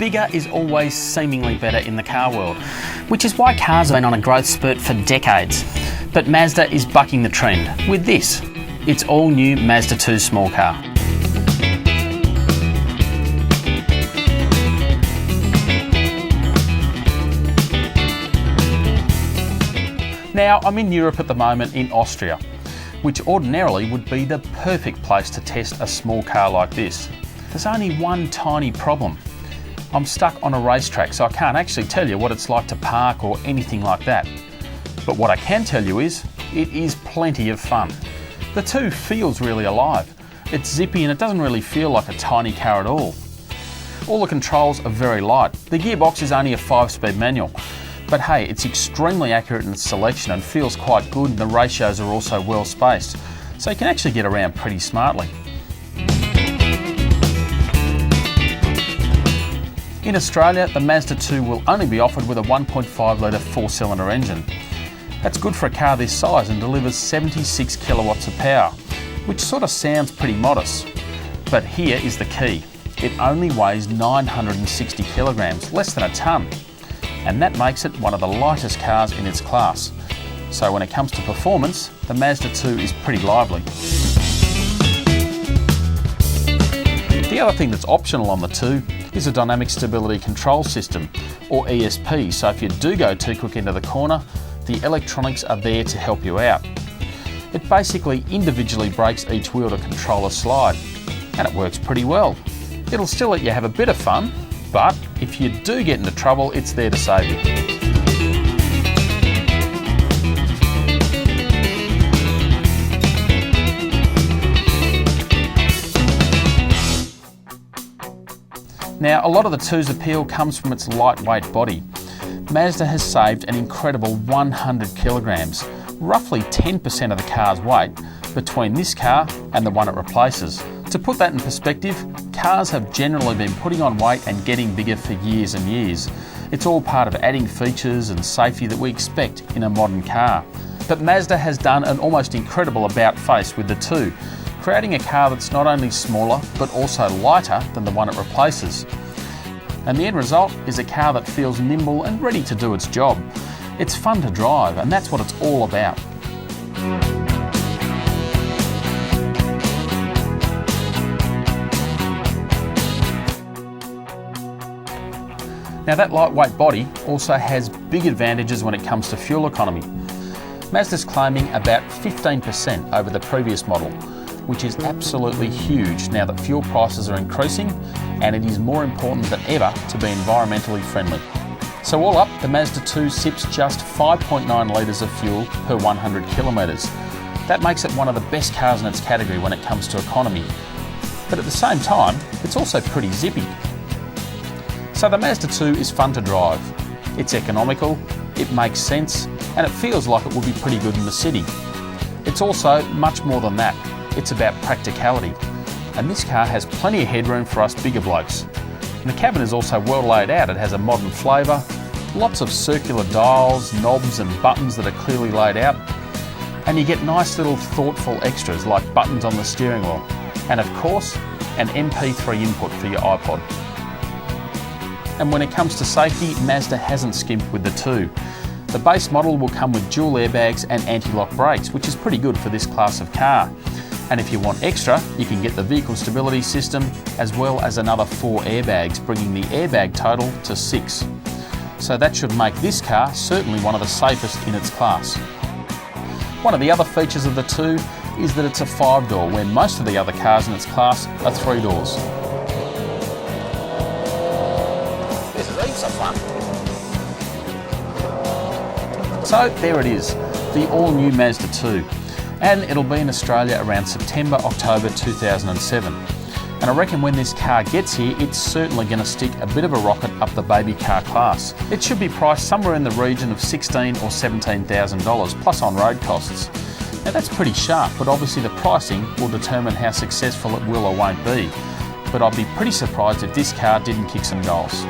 bigger is always seemingly better in the car world, which is why cars have been on a growth spurt for decades. But Mazda is bucking the trend with this. It's all new Mazda2 small car. Now, I'm in Europe at the moment in Austria, which ordinarily would be the perfect place to test a small car like this. There's only one tiny problem. I'm stuck on a racetrack, so I can't actually tell you what it's like to park or anything like that. But what I can tell you is, it is plenty of fun. The 2 feels really alive. It's zippy and it doesn't really feel like a tiny car at all. All the controls are very light. The gearbox is only a 5-speed manual. But hey, it's extremely accurate in its selection and feels quite good, and the ratios are also well spaced, so you can actually get around pretty smartly. In Australia, the Mazda2 will only be offered with a 1.5 litre 4-cylinder engine. That's good for a car this size and delivers 76 kilowatts of power, which sort of sounds pretty modest. But here is the key. It only weighs 960 kilograms, less than a tonne. And that makes it one of the lightest cars in its class. So when it comes to performance, the Mazda2 is pretty lively. The other thing that's optional on the 2 is a dynamic stability control system, or ESP, so if you do go too quick into the corner, the electronics are there to help you out. It basically individually brakes each wheel to control a slide, and it works pretty well. It'll still let you have a bit of fun, but if you do get into trouble, it's there to save you. Now, a lot of the 2's appeal comes from its lightweight body. Mazda has saved an incredible 100 kilograms, roughly 10% of the car's weight, between this car and the one it replaces. To put that in perspective, cars have generally been putting on weight and getting bigger for years and years. It's all part of adding features and safety that we expect in a modern car. But Mazda has done an almost incredible about-face with the 2, creating a car that's not only smaller but also lighter than the one it replaces. And the end result is a car that feels nimble and ready to do its job. It's fun to drive, and that's what it's all about. Now, that lightweight body also has big advantages when it comes to fuel economy. Mazda's claiming about 15% over the previous model, which is absolutely huge now that fuel prices are increasing, and it is more important than ever to be environmentally friendly. So all up, the Mazda2 sips just 5.9 litres of fuel per 100 kilometres. That makes it one of the best cars in its category when it comes to economy. But at the same time, it's also pretty zippy. So the Mazda2 is fun to drive. It's economical, it makes sense, and it feels like it will be pretty good in the city. It's also much more than that. It's about practicality. And this car has plenty of headroom for us bigger blokes. And the cabin is also well laid out. It has a modern flavour, lots of circular dials, knobs and buttons that are clearly laid out. And you get nice little thoughtful extras like buttons on the steering wheel. And of course, an MP3 input for your iPod. And when it comes to safety, Mazda hasn't skimped with the 2. The base model will come with dual airbags and anti-lock brakes, which is pretty good for this class of car. And if you want extra, you can get the vehicle stability system as well as another 4 airbags, bringing the airbag total to 6. So that should make this car certainly one of the safest in its class. One of the other features of the 2 is that it's a 5-door, where most of the other cars in its class are 3 doors. This is heaps of fun. So there it is, the all-new Mazda 2. And it'll be in Australia around September, October 2007. And I reckon when this car gets here, it's certainly going to stick a bit of a rocket up the baby car class. It should be priced somewhere in the region of $16,000 or $17,000 plus on-road costs. Now that's pretty sharp, but obviously the pricing will determine how successful it will or won't be. But I'd be pretty surprised if this car didn't kick some goals.